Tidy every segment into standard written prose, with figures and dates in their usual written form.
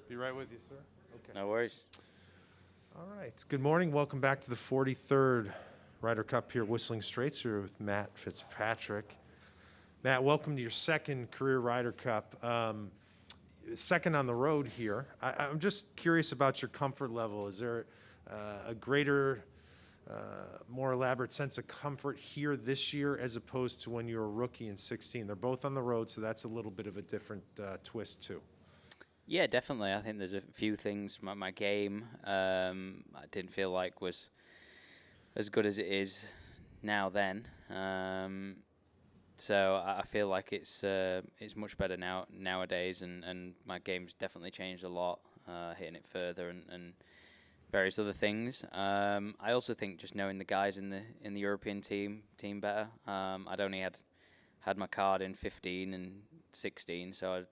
Be right with you, sir. Okay. No worries. All right. Good morning. Welcome back to the 43rd Ryder Cup here at Whistling Straits. Here with Matt Fitzpatrick. Matt, welcome to your second career Ryder Cup. Second on the road here. I'm just curious about your comfort level. Is there a greater, more elaborate sense of comfort here this year as opposed to when you were a rookie in 16? They're both on the road, so that's a little bit of a different twist too. Yeah, definitely. I think there's a few things. My game, I didn't feel like was as good as it is now. Then, so I feel like it's much better nowadays, and my game's definitely changed a lot, hitting it further and various other things. I also think just knowing the guys in the European team better. I'd only had my card in 15 and 16, so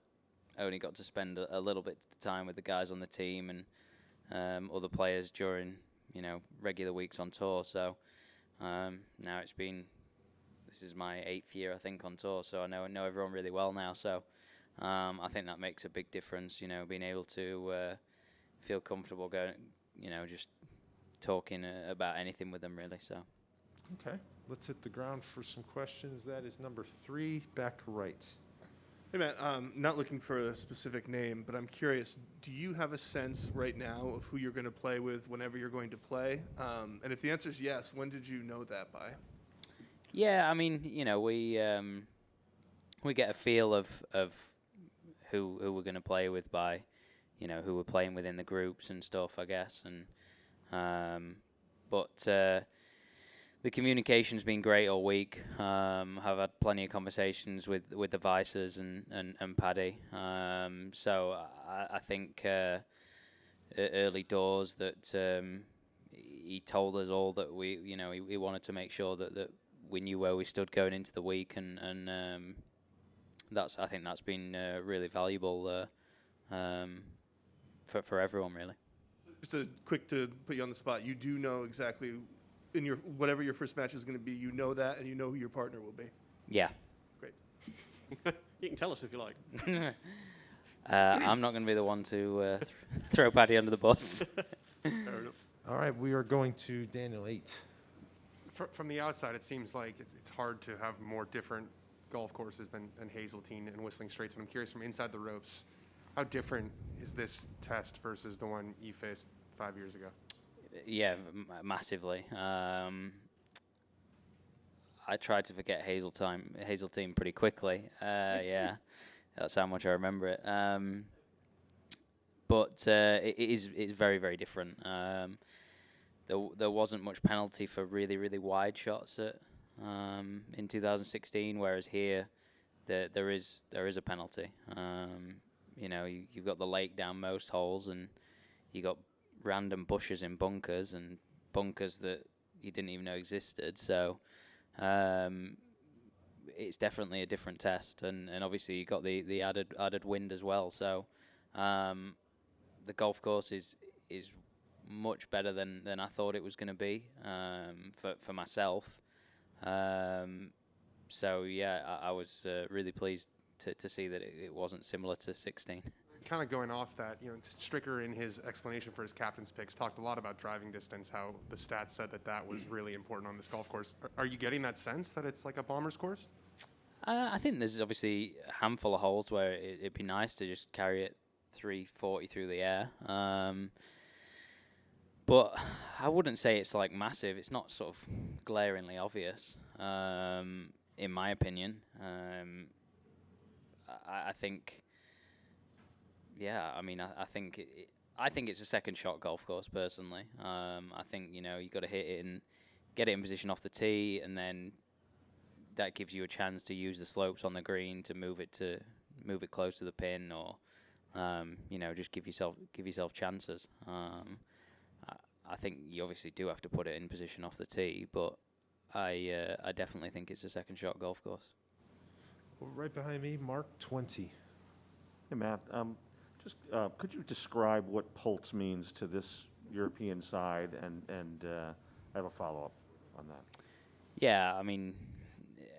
I only got to spend a little bit of time with the guys on the team and other players during, regular weeks on tour. So now this is my 8th year, I think, on tour. So I know everyone really well now. So I think that makes a big difference, being able to feel comfortable going, just talking about anything with them, really. So. Okay, let's hit the ground for some questions. That is number 3, back right. Hey, Matt, not looking for a specific name, but I'm curious, do you have a sense right now of who you're going to play with whenever you're going to play? And if the answer is yes, when did you know that by? Yeah, I mean, we get a feel of who we're going to play with by, who we're playing with in the groups and stuff, I guess. And but the communication's been great all week. I've had plenty of conversations with the Vicers and Paddy. So I think early doors that he told us all that he wanted to make sure that we knew where we stood going into the week, and I think that's been really valuable for everyone, really. Just a quick to put you on the spot, you do know exactly in your whatever your first match is going to be, you know that, and you know who your partner will be. Yeah. Great. You can tell us if you like. I'm not going to be the one to throw Paddy under the bus. Fair enough. All right, we are going to Daniel 8. From the outside, it seems like it's hard to have more different golf courses than Hazeltine and Whistling Straits. But I'm curious, from inside the ropes, how different is this test versus the one you faced 5 years ago? Yeah, massively. I tried to forget Hazeltine pretty quickly. Yeah, that's how much I remember it. But it's very, very different. There wasn't much penalty for really, really wide shots in 2016, whereas here there is a penalty. You've got the lake down most holes, and you got random bushes in bunkers and bunkers that you didn't even know existed. So it's definitely a different test, and obviously you got the added wind as well. So the golf course is much better than I thought it was going to be for myself. So yeah, I was really pleased to see that it wasn't similar to 16. Kind of going off that, Stricker in his explanation for his captain's picks talked a lot about driving distance, how the stats said that was really important on this golf course. Are you getting that sense that it's like a bomber's course? I think there's obviously a handful of holes where it'd be nice to just carry it 340 through the air. But I wouldn't say it's like massive. It's not sort of glaringly obvious, in my opinion. I think... Yeah, I mean, I think it's a second shot golf course personally. I think you got to hit it and get it in position off the tee, and then that gives you a chance to use the slopes on the green to move it close to the pin, or just give yourself chances. I think you obviously do have to put it in position off the tee, but I definitely think it's a second shot golf course. Well, right behind me, Mark 20. Hey, Matt. Just could you describe what Pulse means to this European side, and I have a follow-up on that. Yeah, I mean,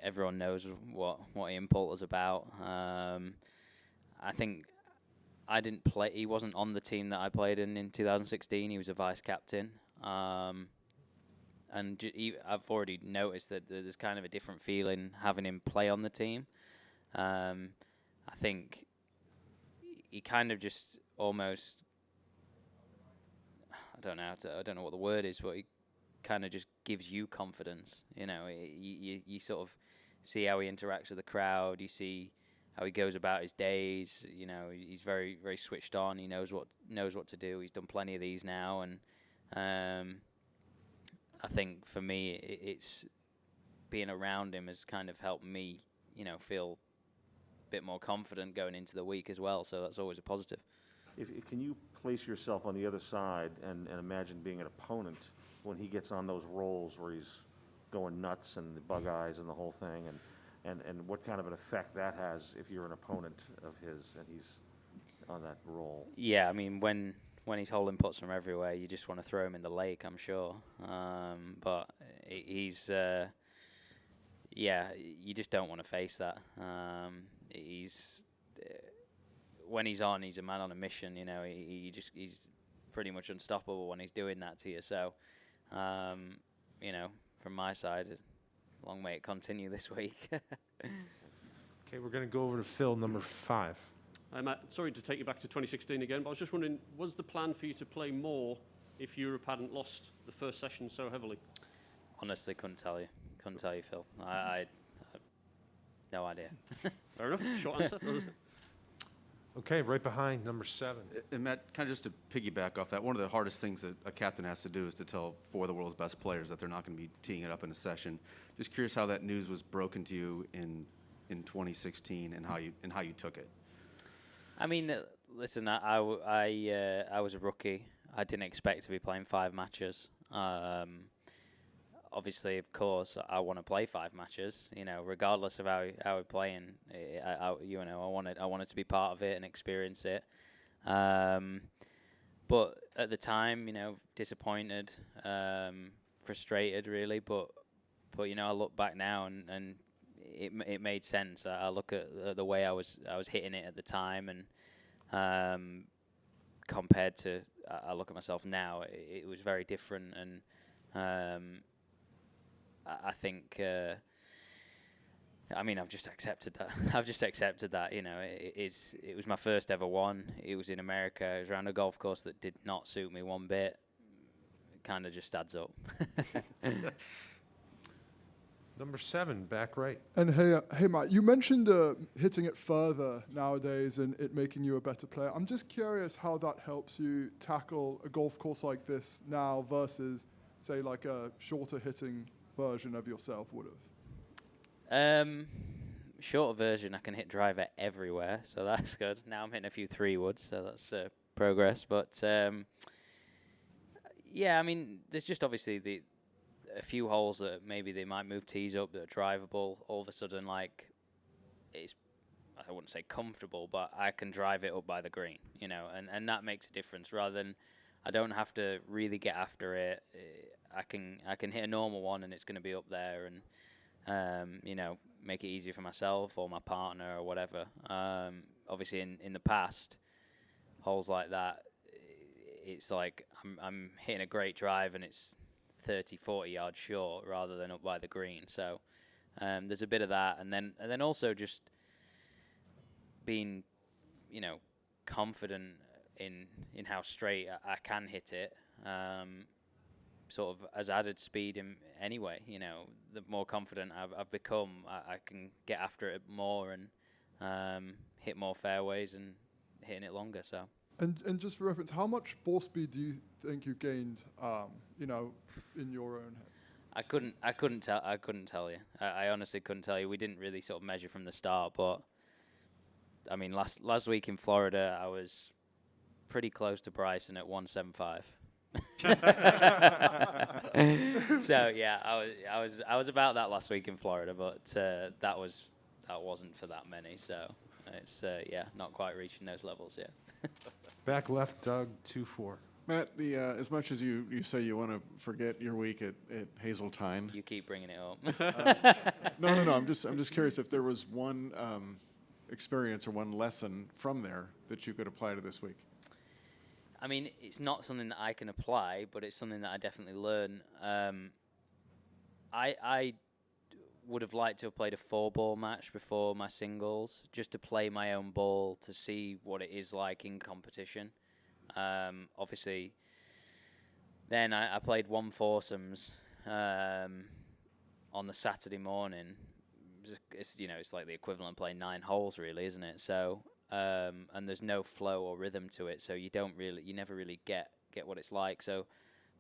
everyone knows what Ian Poulter's about. I think I didn't play. He wasn't on the team that I played in 2016. He was a vice captain. And I've already noticed that there's kind of a different feeling having him play on the team. I think he kind of just almost, I don't know what the word is, but he kind of just gives you confidence. You know, you sort of see how he interacts with the crowd. You see how he goes about his days. You know, he's very, very switched on. He knows what to do. He's done plenty of these now, and I think for me, it's being around him has kind of helped me, you know, feel a bit more confident going into the week as well. So that's always a positive. Can you place yourself on the other side and imagine being an opponent when he gets on those rolls where he's going nuts and the bug eyes and the whole thing, and what kind of an effect that has if you're an opponent of his and he's on that roll? Yeah, I mean, when he's holding putts from everywhere, you just want to throw him in the lake, I'm sure. But he's, you just don't want to face that. When he's on, he's a man on a mission. You know, he's pretty much unstoppable when he's doing that to you. So, you know, from my side, long may it continue this week. Okay, we're going to go over to Phil, number 5. Matt, sorry to take you back to 2016 again, but I was just wondering, was the plan for you to play more if Europe hadn't lost the first session so heavily? Honestly, couldn't tell you, Phil. I no idea. Fair enough. Short answer. Okay, right behind, number 7. And Matt, kind of just to piggyback off that, one of the hardest things that a captain has to do is to tell 4 of the world's best players that they're not going to be teeing it up in a session. Just curious how that news was broken to you in 2016 and how you took it. I mean, listen, I was a rookie. I didn't expect to be playing 5 matches. Obviously, of course, I want to play 5 matches. You know, regardless of how we're playing, I wanted to be part of it and experience it. But at the time, you know, disappointed, frustrated, really. But you know, I look back now and it made sense. I look at the way I was hitting it at the time, and compared to I look at myself now, it was very different. And I think, I mean, I've just accepted that. You know, it was my first ever one. It was in America. It was around a golf course that did not suit me one bit. It kind of just adds up. Number 7, back right. And hey, Matt, you mentioned hitting it further nowadays and it making you a better player. I'm just curious how that helps you tackle a golf course like this now versus, say, like a shorter hitting version of yourself would have. Shorter version, I can hit driver everywhere, so that's good. Now I'm hitting a few 3-woods, so that's progress. But yeah, I mean, there's just obviously a few holes that maybe they might move tees up that are drivable. All of a sudden, like, I wouldn't say comfortable, but I can drive it up by the green, you know, and that makes a difference. Rather than I don't have to really get after it. I can hit a normal one and it's going to be up there, and you know, make it easier for myself or my partner or whatever. Obviously, in the past, holes like that, it's like I'm hitting a great drive and it's 30, 40 yards short rather than up by the green. So there's a bit of that, and then also just being, you know, confident in how straight I can hit it. Sort of has added speed in anyway. You know, the more confident I've become, I can get after it more and hit more fairways and hitting it longer. So. And just for reference, how much ball speed do you think you've gained? You know, in your own head. I couldn't tell you. I honestly couldn't tell you. We didn't really sort of measure from the start, but I mean, last week in Florida, I was pretty close to Bryson at 175. So yeah, I was about that last week in Florida, but that wasn't for that many. So it's not quite reaching those levels yet. Back left, Doug, 2-4. Matt, as much as you say you want to forget your week at Hazeltine. You keep bringing it up. No. I'm just curious if there was one experience or one lesson from there that you could apply to this week? I mean, it's not something that I can apply, but it's something that I definitely learn. I would have liked to have played a 4-ball match before my singles, just to play my own ball to see what it is like in competition. Obviously, then I played 1 foursomes on the Saturday morning. It's it's like the equivalent of playing 9 holes, really, isn't it? So and there's no flow or rhythm to it, so you never really get what it's like. So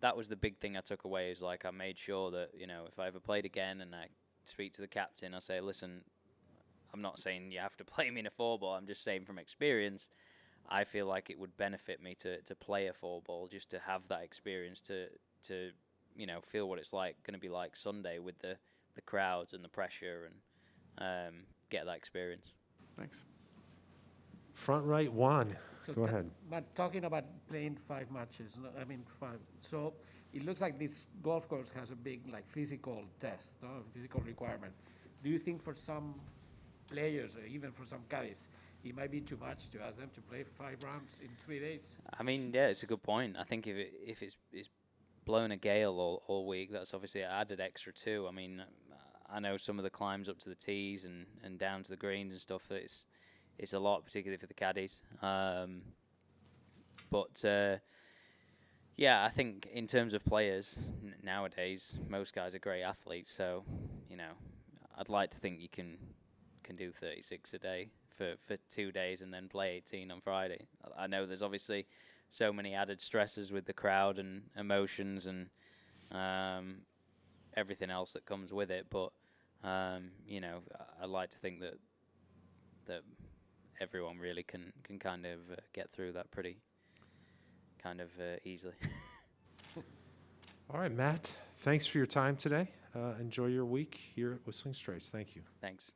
that was the big thing I took away, is like I made sure that if I ever played again and I speak to the captain, I say, listen, I'm not saying you have to play me in a 4-ball. I'm just saying from experience, I feel like it would benefit me to play a 4-ball, just to have that experience, to feel what it's going to be like Sunday with the crowds and the pressure, and get that experience. Thanks. Front right, Juan. Go ahead. But talking about playing 5 matches, 5. So it looks like this golf course has a big physical test, physical requirement. Do you think for some players, or even for some caddies, it might be too much to ask them to play 5 rounds in 3 days? I mean, yeah, it's a good point. I think if it's blown a gale all week, that's obviously added extra too. I mean, I know some of the climbs up to the tees and down to the greens and stuff, that it's a lot, particularly for the caddies. But yeah, I think in terms of players nowadays, most guys are great athletes. So I'd like to think you can do 36 a day for 2 days and then play 18 on Friday. I know there's obviously so many added stresses with the crowd and emotions and everything else that comes with it, but I'd like to think that everyone really can kind of get through that pretty kind of easily. All right, Matt, thanks for your time today. Enjoy your week here at Whistling Straits. Thank you. Thanks.